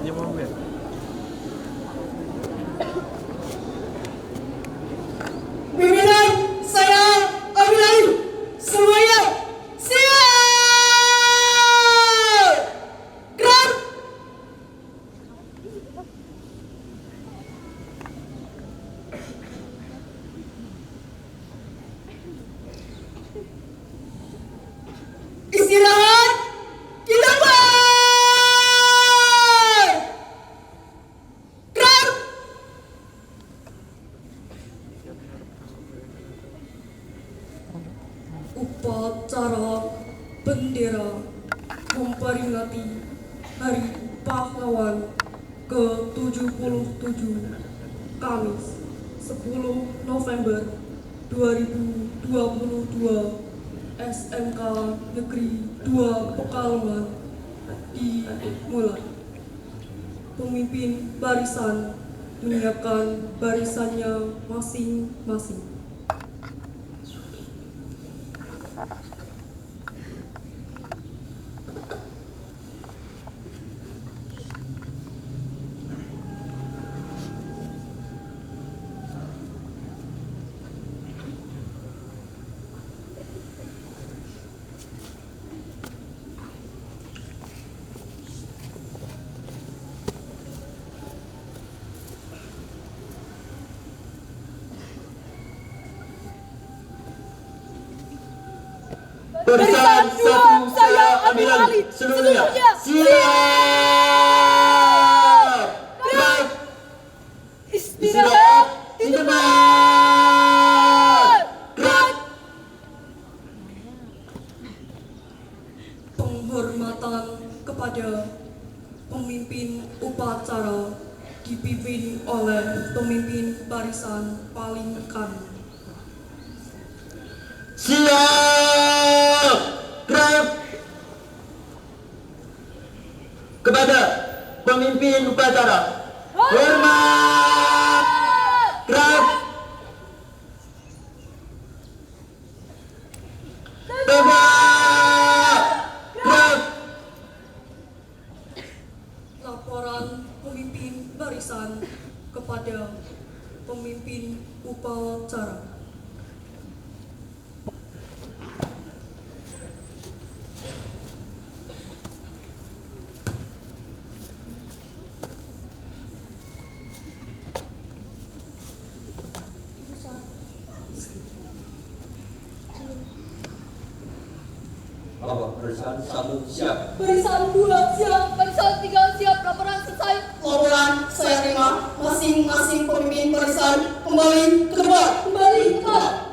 Ini mobil. Pimpinan, saya ambil alih. Semuanya siap. Gerak. Istirahat. Kita buat. Gerak. Upacara bendera memperingati Hari Pahlawan ke-77 Kamis 10 November 2022 SMK Negeri 2 Pekalongan dimulai. Pemimpin barisan menyiapkan barisannya masing-masing. Barisan 1 saya ambil alih. Seluruhnya siap. Gerak. Istirahat di tempat. Gerak. Penghormatan kepada pemimpin upacara dipimpin oleh pemimpin barisan paling kanan. Siap. Gerak. Kepada pemimpin upacara, hormat. Gerak. Tegak. Gerak. Laporan pemimpin barisan kepada pemimpin upacara. Barisan 1 siap. Barisan 2 siap, barisan 3 siap, laporan selesai. Laporan saya terima. Masing-masing pemimpin barisan kembali ke tempat. Kembali ke tempat.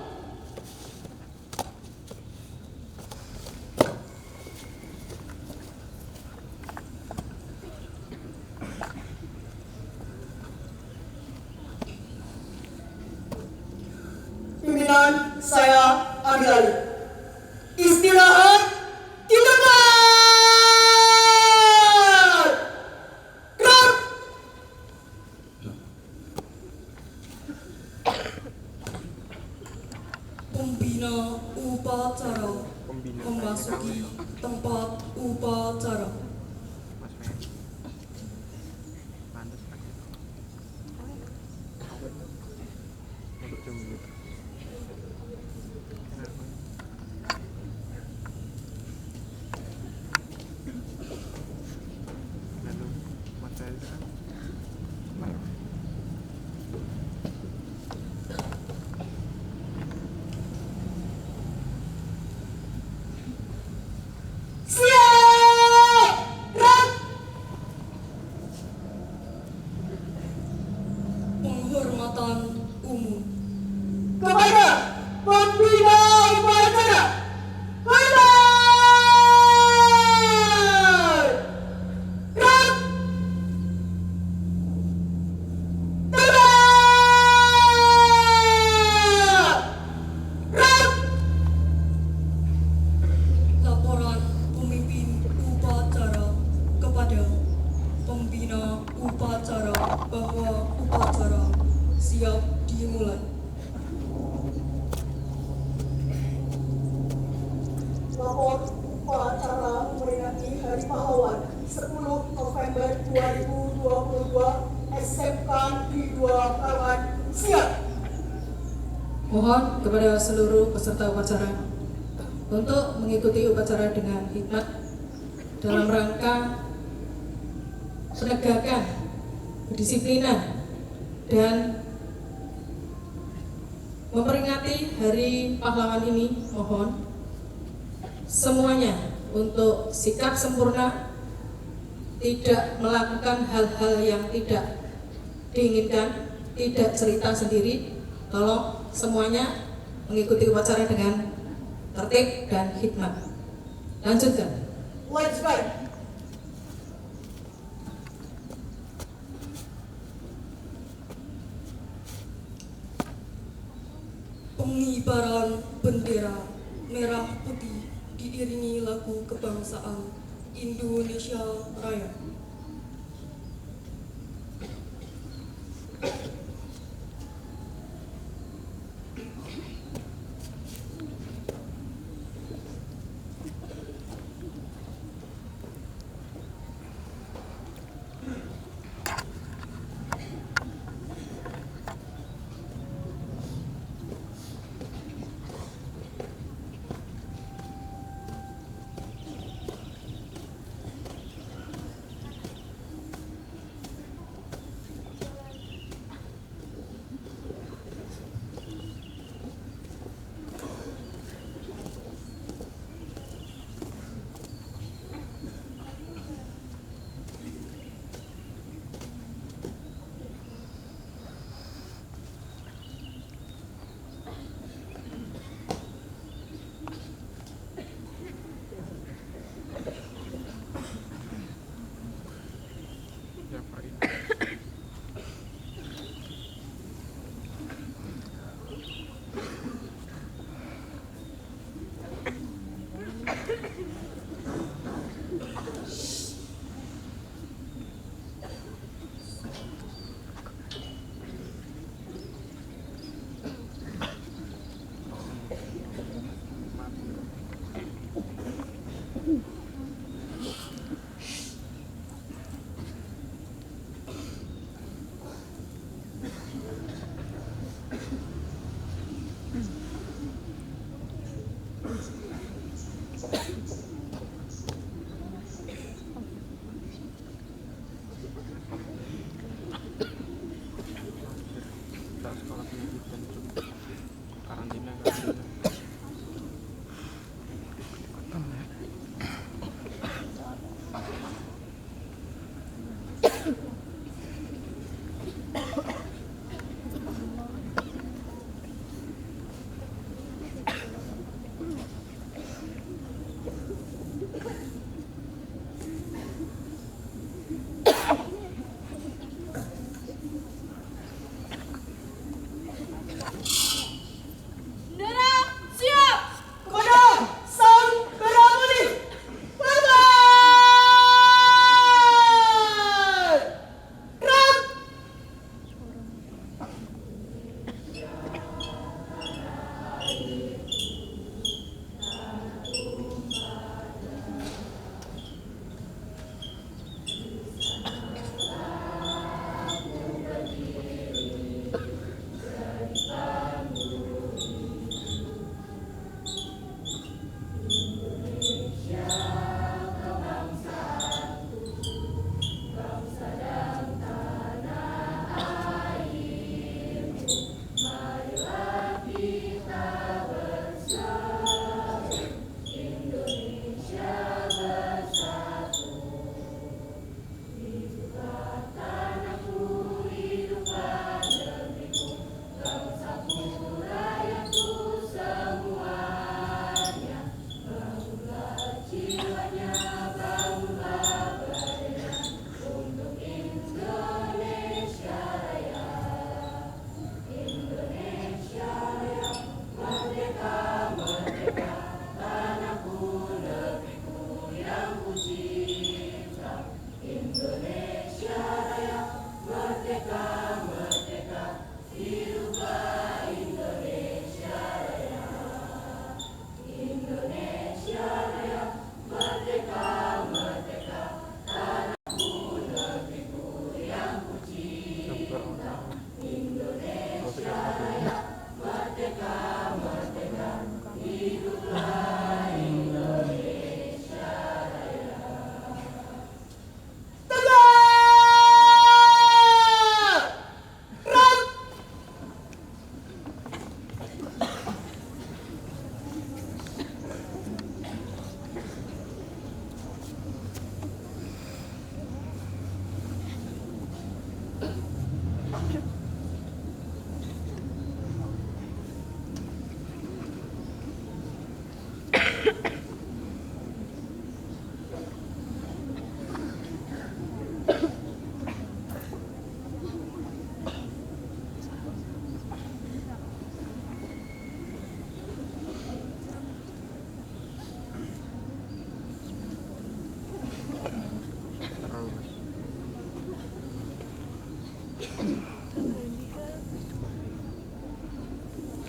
Pimpinan, saya ambil alih. Istirahat di tempat. Gerak. Pembina upacara memasuki tempat upacara. Siap. Gerak. Penghormatan umum kepada pembina upacara. Hormat. Gerak. Tegak. Gerak. Laporan pemimpin upacara kepada pembina upacara bahwa upacara siap dimulai. 2022 SMK Negeri 2 Perawan siap. Mohon kepada seluruh peserta upacara untuk mengikuti upacara dengan hikmat dalam rangka penegakan kedisiplinan dan memperingati Hari Pahlawan ini. Mohon semuanya untuk sikap sempurna, tidak melakukan hal-hal yang tidak diinginkan, tidak cerita sendiri. Tolong semuanya mengikuti upacara dengan tertib dan hikmat. Lanjutkan. Let's go. Pengibaran bendera merah putih diiringi lagu kebangsaan Indonesia Raya.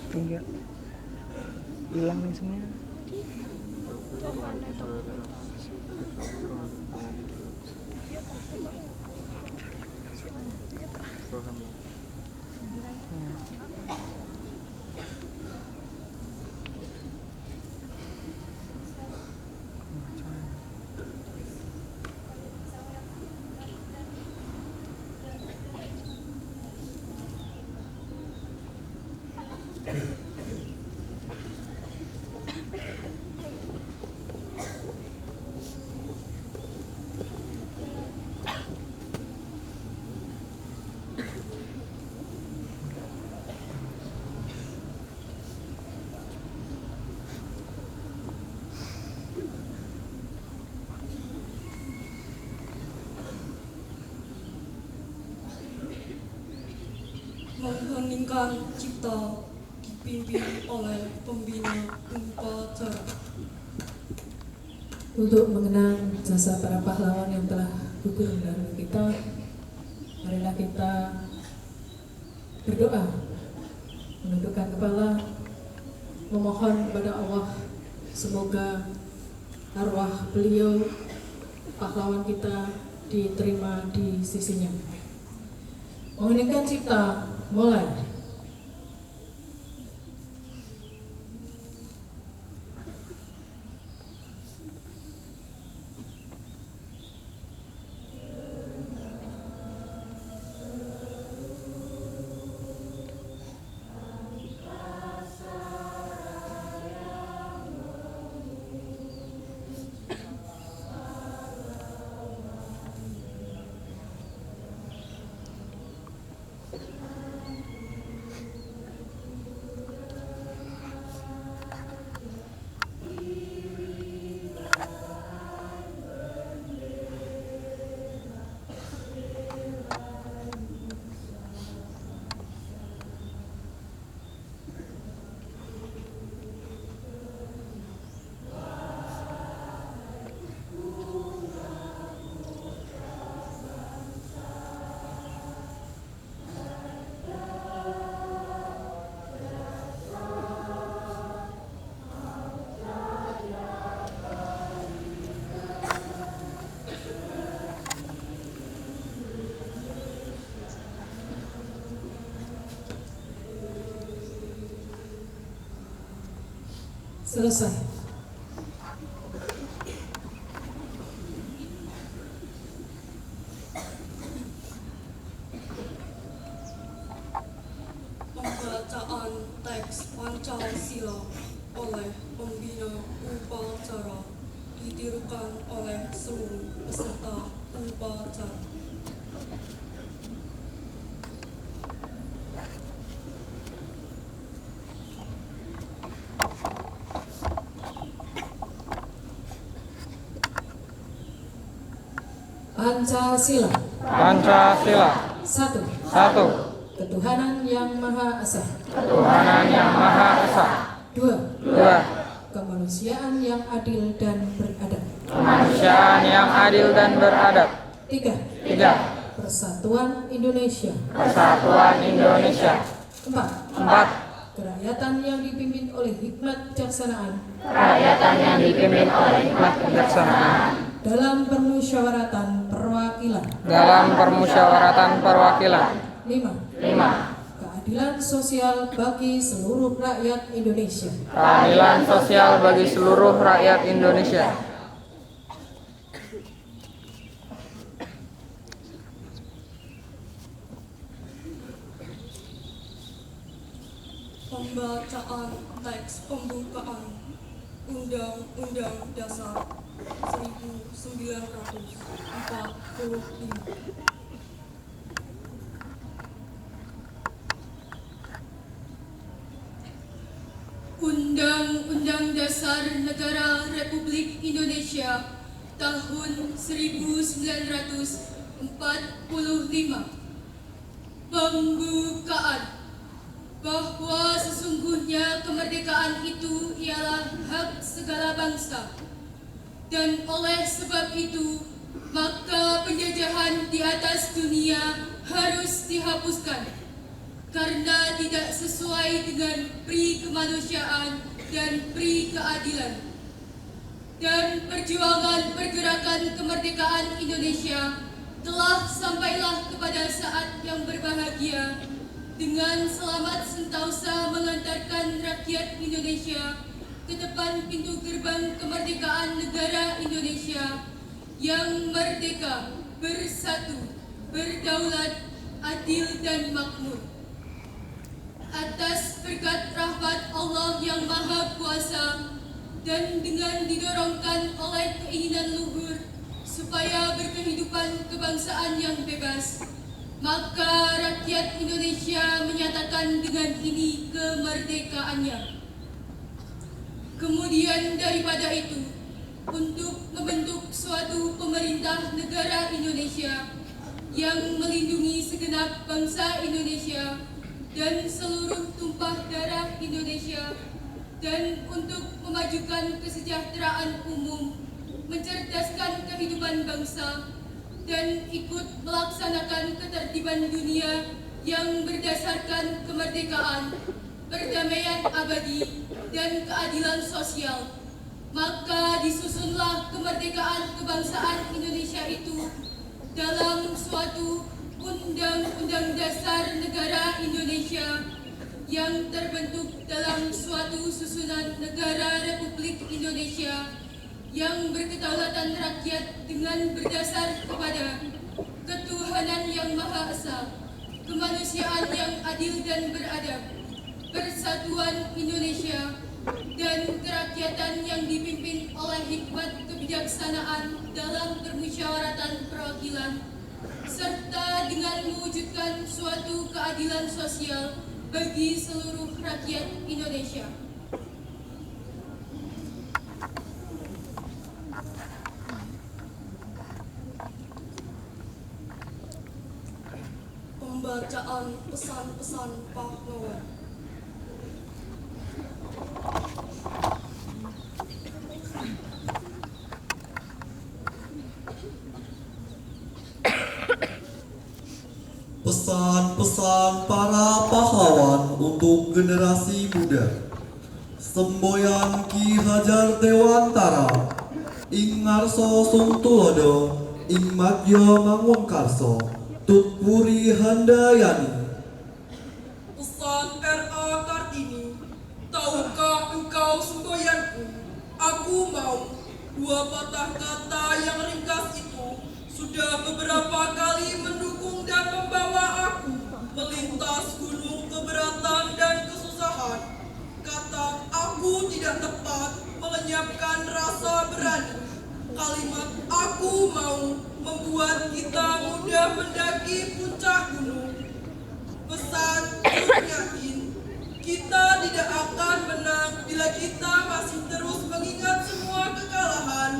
Enggak. Hilang nih semuanya. Mengheningkan cipta dipimpin oleh pembina upacara. Untuk mengenang jasa para pahlawan yang telah gugur dahulu kita, marilah kita berdoa, menundukkan kepala, memohon kepada Allah semoga arwah beliau, pahlawan kita, diterima di sisinya. Mengheningkan cipta, mulai. Selesai. Pembacaan teks Pancasila oleh pembina upacara ditirukan oleh seluruh peserta upacara. Pancasila. Pancasila. Satu. Satu. Ketuhanan yang Maha Esa. Ketuhanan yang Maha Esa. Dua. Dua. Kemanusiaan yang adil dan beradab. Kemanusiaan yang adil dan beradab. Tiga. Tiga. Persatuan Indonesia. Persatuan Indonesia. Empat. Empat. Kerakyatan yang dipimpin oleh hikmat kejaksanaan Kerakyatan yang dipimpin oleh hikmat kejaksanaan dalam permusyawaratan perwakilan. dalam permusyawaratan perwakilan. Lima. Lima. Keadilan sosial bagi seluruh rakyat Indonesia. Keadilan sosial bagi seluruh rakyat Indonesia. Pembacaan teks pembukaan Undang-Undang Dasar 1945. Undang-Undang Dasar Negara Republik Indonesia tahun 1945. Pembukaan. Bahwa sesungguhnya kemerdekaan itu ialah hak segala bangsa, dan oleh sebab itu maka penjajahan di atas dunia harus dihapus. dihapuskan karena tidak sesuai dengan pri kemanusiaan dan pri keadilan. Dan perjuangan pergerakan kemerdekaan Indonesia telah sampailah kepada saat yang berbahagia dengan selamat sentausa mengantarkan rakyat Indonesia ke depan pintu gerbang kemerdekaan negara Indonesia yang merdeka, bersatu, berdaulat, adil dan makmur. Atas berkat rahmat Allah yang Maha Kuasa dan dengan didorongkan oleh keinginan luhur supaya berkehidupan kebangsaan yang bebas, maka rakyat Indonesia menyatakan dengan ini kemerdekaannya. Kemudian daripada itu, untuk membentuk suatu pemerintah negara Indonesia yang melindungi segenap bangsa Indonesia dan seluruh tumpah darah Indonesia, dan untuk memajukan kesejahteraan umum, mencerdaskan kehidupan bangsa, dan ikut melaksanakan ketertiban dunia yang berdasarkan kemerdekaan, perdamaian abadi, dan keadilan sosial. Maka disusunlah kemerdekaan kebangsaan Indonesia itu dalam suatu Undang-Undang Dasar Negara Indonesia yang terbentuk dalam suatu susunan negara Republik Indonesia yang berkedaulatan rakyat dengan berdasar kepada ketuhanan yang Maha Esa, kemanusiaan yang adil dan beradab, persatuan Indonesia, dan kerakyatan yang dipimpin oleh hikmat kebijaksanaan dalam permusyawaratan perwakilan, serta dengan mewujudkan suatu keadilan sosial bagi seluruh rakyat Indonesia. Pembacaan pesan-pesan pahlawan. Pesan-pesan para pahlawan untuk generasi muda. Semboyan Ki Hajar Dewantara, ing ngarso sung tulodo, ing madya mangunkarso, tutpuri handayani. Pesan R.A. Kartini, tahukah engkau semboyanku, aku mau. Dua patah kata yang ringkas itu sudah beberapa kali mendukung dan membawa aku melintas gunung keberatan dan kesusahan. Kata aku tidak tepat melenyapkan rasa berani. Kalimat aku mau membuat kita mudah mendaki puncak gunung. Pesan Cut Nyakin, kita tidak akan menang bila kita masih terus mengingat semua kekalahan.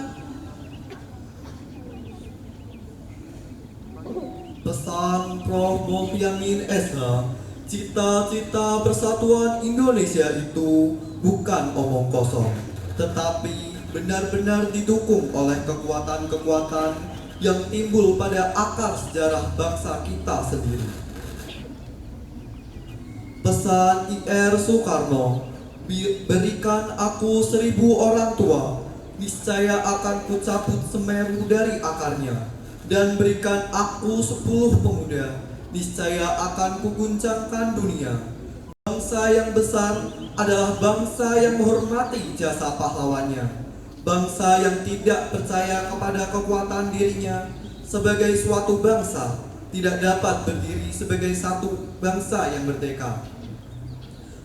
Pesan Prof. Muhyamin Esra, cita-cita persatuan Indonesia itu bukan omong kosong, tetapi benar-benar didukung oleh kekuatan-kekuatan yang timbul pada akar sejarah bangsa kita sendiri. Pesan I.R. Soekarno, berikan aku 1000 orang tua, niscaya akan kucabut Semeru dari akarnya, dan berikan aku 10 pemuda, niscaya akan kuguncangkan dunia. Bangsa yang besar adalah bangsa yang menghormati jasa pahlawannya. Bangsa yang tidak percaya kepada kekuatan dirinya sebagai suatu bangsa tidak dapat berdiri sebagai satu bangsa yang merdeka.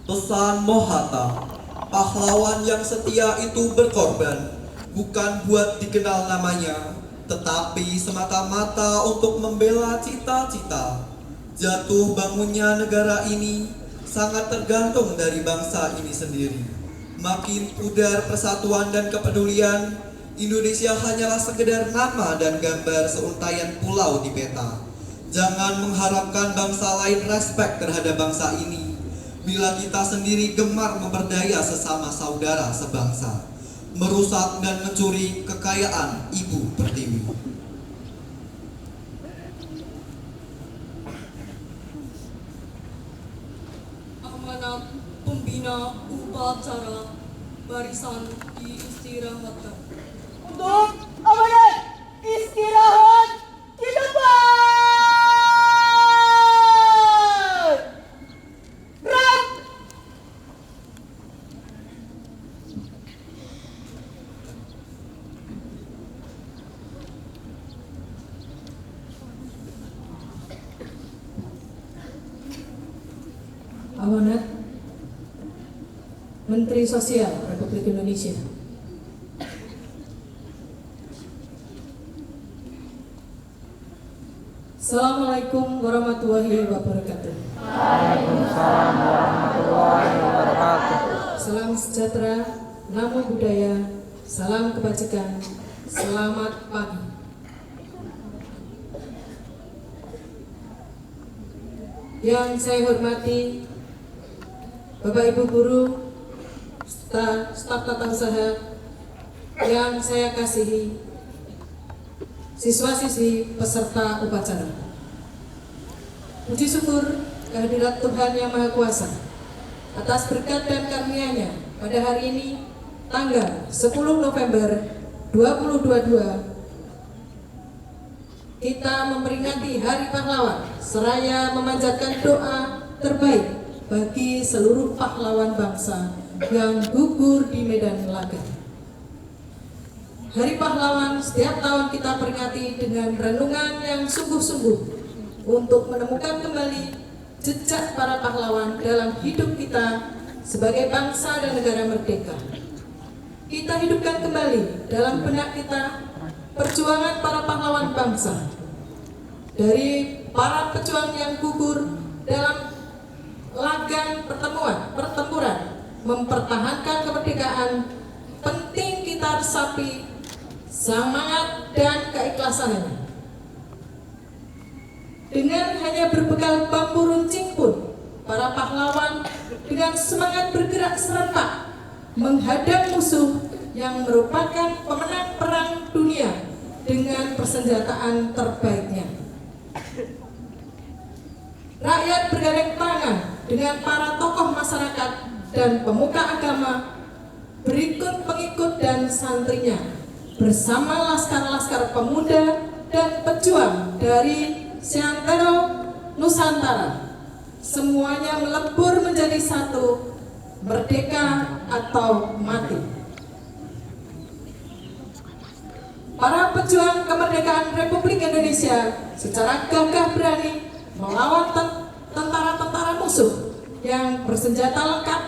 Pesan Mohatta, pahlawan yang setia itu berkorban, bukan buat dikenal namanya, tetapi semata-mata untuk membela cita-cita. Jatuh bangunnya negara ini sangat tergantung dari bangsa ini sendiri. Makin pudar persatuan dan kepedulian, Indonesia hanyalah sekedar nama dan gambar seuntaian pulau di peta. Jangan mengharapkan bangsa lain respek terhadap bangsa ini bila kita sendiri gemar memperdaya sesama saudara sebangsa, merusak dan mencuri kekayaan Ibu Pertiwi. berguna upacara, barisan diistirahatkan. Untuk amanat istirahat di depan. Gerak. Amanat Menteri Sosial Republik Indonesia. Assalamualaikum warahmatullahi wabarakatuh. Waalaikumsalam warahmatullahi wabarakatuh. Salam sejahtera, namo buddhaya, salam kebajikan, selamat pagi. Yang saya hormati Bapak Ibu Guru, staf tata usaha, yang saya kasihi, siswa-siswi peserta upacara. Puji syukur kehadirat Tuhan Yang Maha Kuasa atas berkat dan karunia-Nya pada hari ini, tanggal 10 November 2022, kita memperingati Hari Pahlawan seraya memanjatkan doa terbaik bagi seluruh pahlawan bangsa yang gugur di medan laga. Hari Pahlawan setiap tahun kita peringati dengan renungan yang sungguh-sungguh untuk menemukan kembali jejak para pahlawan dalam hidup kita sebagai bangsa dan negara merdeka. Kita hidupkan kembali dalam benak kita perjuangan para pahlawan bangsa, dari para pejuang yang gugur dalam laga pertempuran mempertahankan kemerdekaan. Penting kita resapi semangat dan keikhlasannya. Dengan hanya berbekal bambu runcing pun, para pahlawan dengan semangat bergerak serentak menghadang musuh yang merupakan pemenang perang dunia dengan persenjataan terbaiknya. Rakyat bergandeng tangan dengan para tokoh masyarakat dan pemuka agama, berikut pengikut dan santrinya, bersama laskar-laskar pemuda dan pejuang dari seantero Nusantara. Semuanya melebur menjadi satu, merdeka atau mati. Para pejuang kemerdekaan Republik Indonesia secara gagah berani melawan tentara-tentara musuh yang bersenjata lengkap,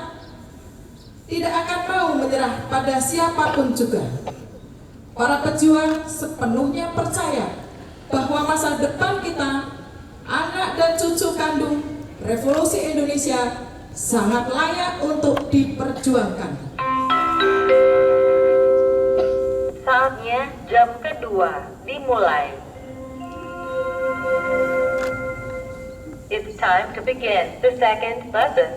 tidak akan mau menyerah pada siapapun juga. Para pejuang sepenuhnya percaya bahwa masa depan kita, anak dan cucu kandung Revolusi Indonesia, sangat layak untuk diperjuangkan. Saatnya jam kedua dimulai. It's time to begin the second lesson.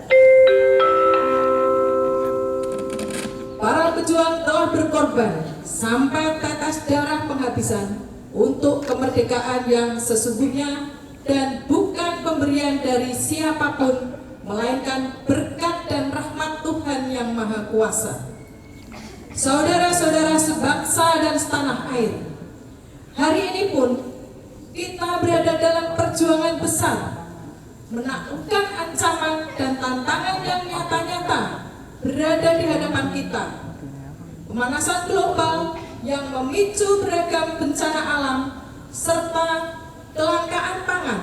Para pejuang telah berkorban sampai tetes darah penghabisan untuk kemerdekaan yang sesungguhnya dan bukan pemberian dari siapapun, melainkan berkat dan rahmat Tuhan Yang Maha Kuasa. Saudara-saudara sebangsa dan setanah air, hari ini pun kita berada dalam perjuangan besar, menaklukkan ancaman dan tantangan yang nyata-nyata berada di hadapan kita. Pemanasan global yang memicu beragam bencana alam serta kelangkaan pangan,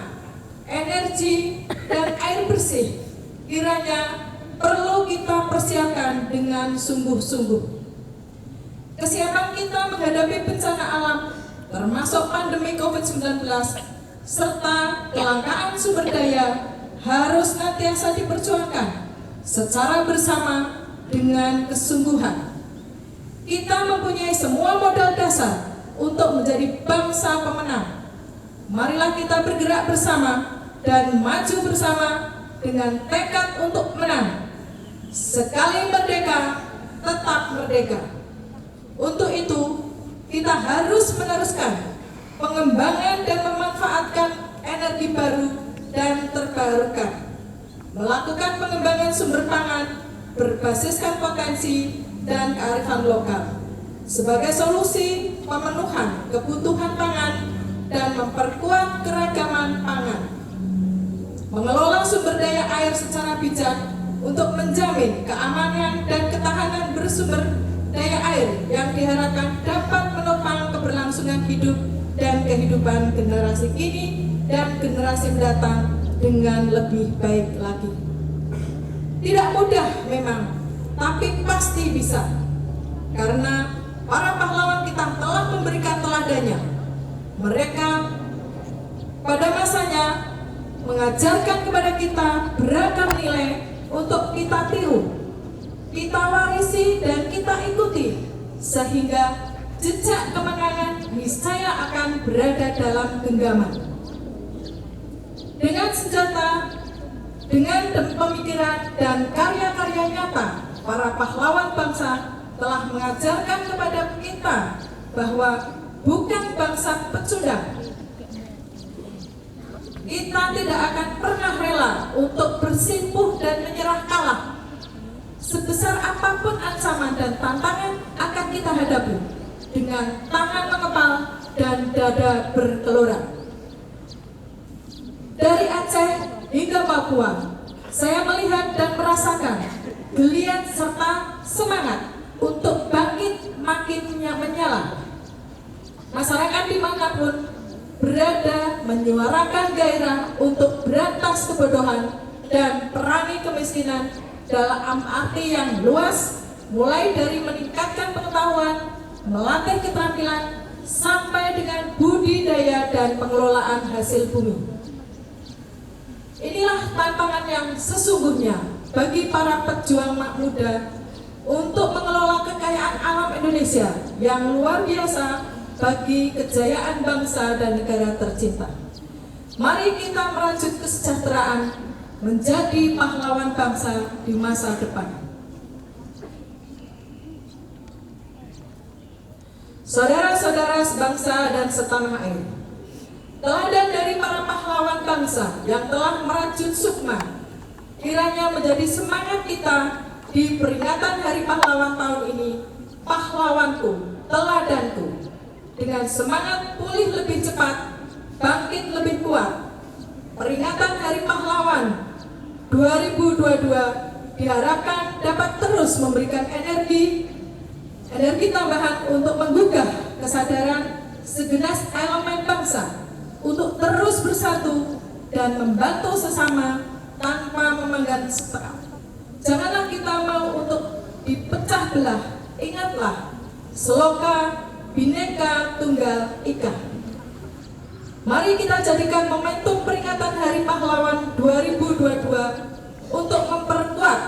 energi, dan air bersih kiranya perlu kita persiapkan dengan sungguh-sungguh. Kesiapan kita menghadapi bencana alam termasuk pandemi COVID-19 serta kelangkaan sumber daya harus senantiasa diperjuangkan secara bersama dengan kesungguhan. Kita mempunyai semua modal dasar untuk menjadi bangsa pemenang. Marilah kita bergerak bersama dan maju bersama dengan tekad untuk menang. Sekali merdeka, tetap merdeka. Untuk itu, kita harus meneruskan pengembangan dan memanfaatkan energi baru dan terbarukan, melakukan pengembangan sumber pangan berbasiskan potensi dan kearifan lokal sebagai solusi pemenuhan kebutuhan pangan dan memperkuat keragaman pangan. Mengelola sumber daya air secara bijak untuk menjamin keamanan dan ketahanan bersumber daya air yang diharapkan dapat menopang keberlangsungan hidup dan kehidupan generasi kini dan generasi mendatang dengan lebih baik lagi. Tidak mudah memang, tapi pasti bisa. Karena para pahlawan kita telah memberikan teladannya. Mereka pada masanya mengajarkan kepada kita beragam nilai untuk kita tiru, kita warisi dan kita ikuti, sehingga jejak kemenangan niscaya akan berada dalam genggaman. Dengan senjata, dengan pemikiran dan karya-karya nyata, para pahlawan bangsa telah mengajarkan kepada kita bahwa bukan bangsa pecundang. Kita tidak akan pernah rela untuk bersimpuh dan menyerah kalah. Sebesar apapun ancaman dan tantangan akan kita hadapi dengan tangan mengepal dan dada bergelora. Dari Aceh hingga Papua, saya melihat dan merasakan geliat serta semangat untuk bangkit makin menyala. Masyarakat dimanapun berada menyuarakan gairah untuk berantas kebodohan dan perangi kemiskinan dalam arti yang luas, mulai dari meningkatkan pengetahuan, melatih keterampilan, sampai dengan budidaya dan pengelolaan hasil bumi. Inilah tantangan yang sesungguhnya bagi para pejuang mak muda untuk mengelola kekayaan alam Indonesia yang luar biasa bagi kejayaan bangsa dan negara tercinta. Mari kita merajut kesejahteraan menjadi pahlawan bangsa di masa depan. Saudara-saudara sebangsa dan setanah air, teladan dari para pahlawan bangsa yang telah merajut sukma kiranya menjadi semangat kita di peringatan Hari Pahlawan tahun ini. Pahlawanku, teladanku, dengan semangat pulih lebih cepat, bangkit lebih kuat. Peringatan Hari Pahlawan 2022 diharapkan dapat terus memberikan energi tambahan untuk menggugah kesadaran segenap elemen bangsa untuk terus bersatu dan membantu sesama tanpa memandang sebelah. Janganlah kita mau untuk dipecah belah. Ingatlah, Seloka Bhinneka Tunggal Ika. Mari kita jadikan momentum peringatan Hari Pahlawan 2022 untuk memperkuat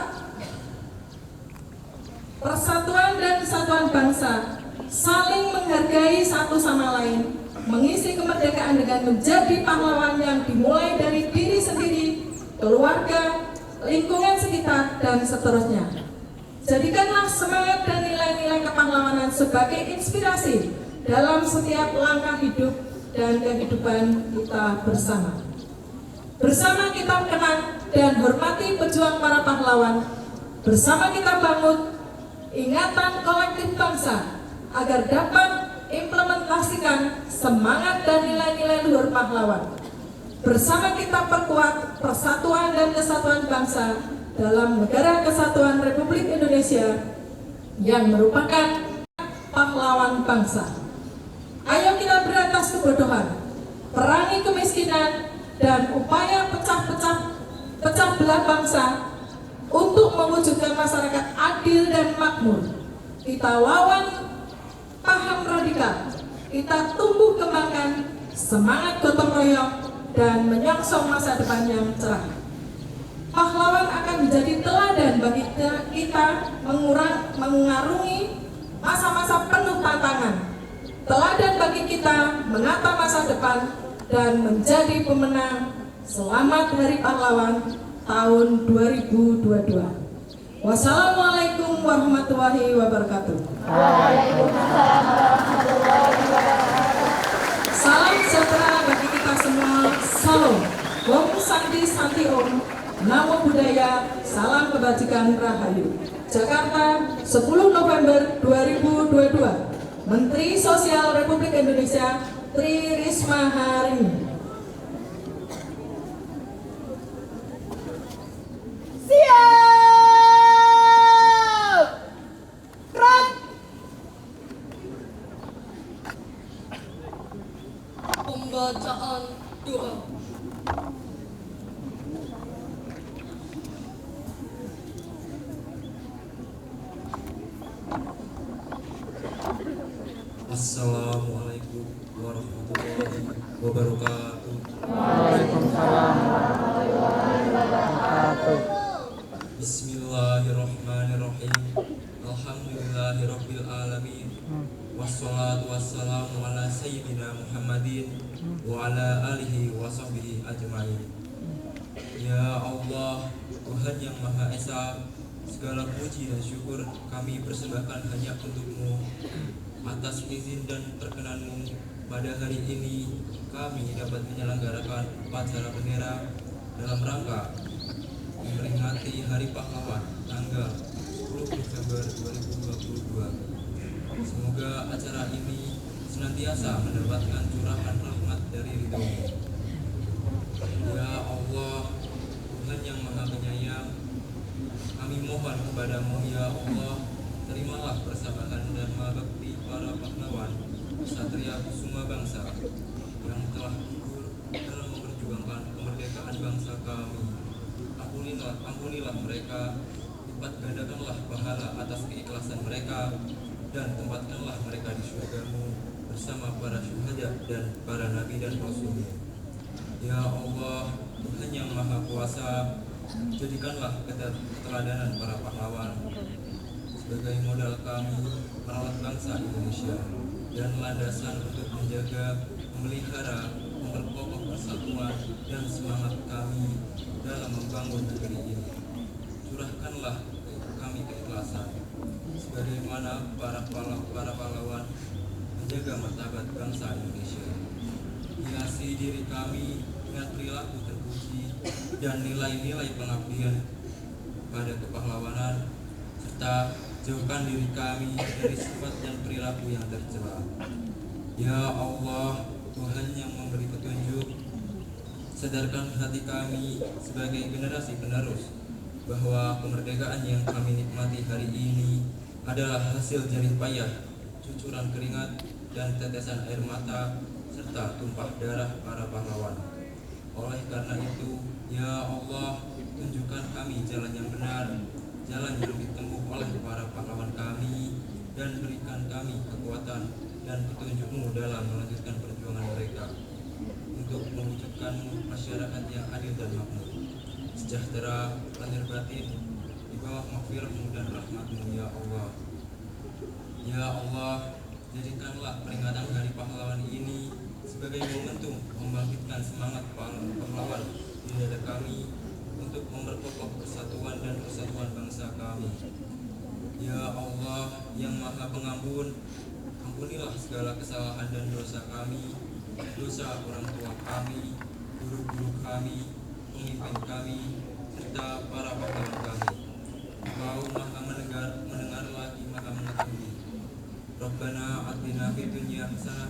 persatuan dan kesatuan bangsa, saling menghargai satu sama lain, mengisi kemerdekaan dengan menjadi pahlawan yang dimulai dari diri sendiri, keluarga, lingkungan sekitar, dan seterusnya. Jadikanlah semangat dan nilai-nilai kepahlawanan sebagai inspirasi dalam setiap langkah hidup dan kehidupan kita bersama. Bersama kita kenang dan hormati pejuang para pahlawan. Bersama kita bangun ingatan kolektif bangsa agar dapat implementasikan semangat dan nilai-nilai luhur pahlawan. Bersama kita perkuat persatuan dan kesatuan bangsa dalam Negara Kesatuan Republik Indonesia yang merupakan pahlawan bangsa. Ayo kita berantas kebodohan, perangi kemiskinan, dan upaya pecah belah bangsa untuk mewujudkan masyarakat adil dan makmur. Kita lawan paham radikal, kita tumbuh kembangkan semangat gotong royong dan menyongsong masa depan yang cerah. Pahlawan akan menjadi teladan bagi kita mengarungi masa-masa penuh tantangan. Teladan bagi kita menata masa depan dan menjadi pemenang. Selamat Hari Pahlawan tahun 2022. Wassalamualaikum warahmatullahi wabarakatuh. Waalaikumsalam warahmatullahi wabarakatuh. Salam sejahtera bagi kita semua. Salam. Om Santi Santi Om. Namo Buddhaya, salam kebajikan Rahayu. Jakarta, 10 November 2022. Menteri Sosial Republik Indonesia Tri Risma hari ini. Siap! Gerak! Pembacaan doa. Assalamualaikum warahmatullahi wabarakatuh. Waalaikumsalam warahmatullahi wabarakatuh. Bismillahirrahmanirrahim. Alhamdulillahirabbil alamin. Wassalatu wassalamu ala sayyidina Muhammadin wa ala alihi wa sahbihi ajmain. Ya Allah, Tuhan yang Maha Esa, segala puji dan syukur kami persembahkan hanya untuk-Mu. Atas izin dan perkenan-Mu, pada hari ini kami dapat menyelenggarakan upacara bendera dalam rangka memperingati Hari Pahlawan tanggal 10 Desember 2022. Semoga acara ini senantiasa mendapatkan curahan rahmat dari ridho-Mu. Ya Allah, Tuhan yang Maha Penyayang, kami mohon kepadamu ya Allah, terimalah persembahan dan bakti para pahlawan Satria Kusuma Bangsa yang telah gugur dalam memperjuangkan kemerdekaan bangsa kami. Ampunilah mereka, lipat gandakanlah pahala atas keikhlasan mereka, dan tempatkanlah mereka di surga-Mu bersama para syuhada dan para nabi dan rasul-Mu. Ya Allah, Tuhan yang Maha Kuasa, jadikanlah keteladanan para pahlawan sebagai modal kami merawat bangsa Indonesia dan landasan untuk menjaga, memelihara, memperkokoh persatuan dan semangat kami dalam membangun negeri ini. Curahkanlah kami keikhlasan sebagaimana para pahlawan menjaga martabat bangsa Indonesia. Hiasi diri kami dengan perilaku terpuji dan nilai-nilai pengabdian pada kepahlawanan, serta jauhkan diri kami dari sifat dan perilaku yang tercela. Ya Allah, Tuhan yang memberi petunjuk, sadarkan hati kami sebagai generasi penerus bahwa kemerdekaan yang kami nikmati hari ini adalah hasil jerih payah, cucuran keringat dan tetesan air mata serta tumpah darah para pahlawan. Oleh karena itu, ya Allah, tunjukkan kami jalan yang benar, jalan yang ditempuh oleh para pahlawan kami, dan berikan kami kekuatan dan petunjuk-Mu dalam melanjutkan perjuangan mereka untuk mewujudkan masyarakat yang adil dan makmur, sejahtera lahir batin di bawah maghfirah-Mu dan rahmat-Mu ya Allah. Ya Allah, jadikanlah peringatan Hari Pahlawan ini sebagai momentum membangkitkan semangat pahlawan di dada kami untuk memperkokoh persatuan dan persatuan bangsa kami. Ya Allah yang Maha Pengampun, ampunilah segala kesalahan dan dosa kami, dosa orang tua kami, guru-guru kami, pemimpin kami, serta para pahlawan kami. Engkau Maha mendengar lagi Maha mengetahui. Rabbana atina fid dunya hasanah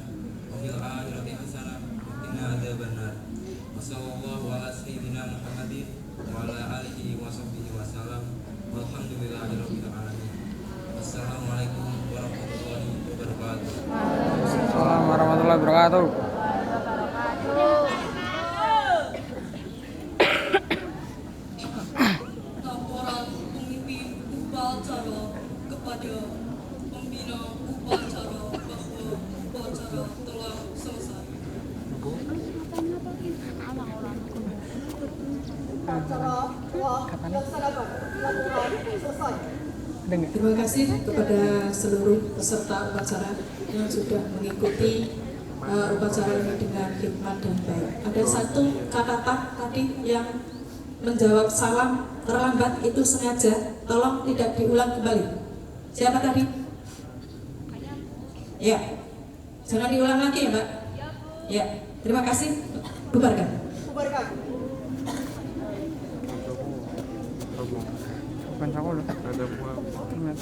wa fil akhirati hasanah wa qina adzabannar. Wassallallahu ala sayyidina Muhammadin wa ala alihi wa sahbihi wasallam. Walhamdulillahirabbil alamin. Assalamualaikum warahmatullahi wabarakatuh. Waalaikumsalam warahmatullahi wabarakatuh. Laporan pemimpin upacara kepada pembina upacara bahwa upacara telah selesai. Upacara telah dilaksanakan. Laporan selesai. Terima kasih kepada seluruh peserta upacara yang sudah mengikuti upacara ini dengan hikmat dan baik. Ada satu kata tadi yang menjawab salam terlambat itu sengaja, tolong tidak diulang kembali. Siapa tadi? Ya, jangan diulang lagi ya Mbak. Ya, terima kasih. Bubarkan. Bubarkan. Kancaku loh. Ingat.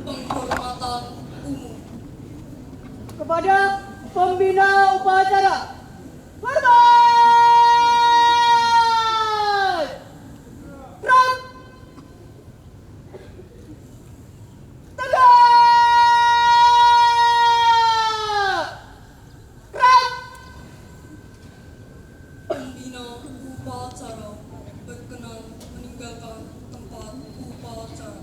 Penghormatan umum. Kepada pembina upacara, hormat! Gerak! Tegak! Gerak! Pembina upacara berkenan meninggalkan tempat upacara.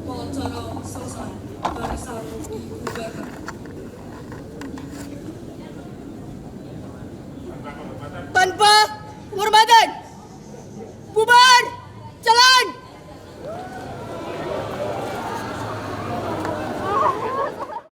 Upacara selesai. Barisan dibubarkan.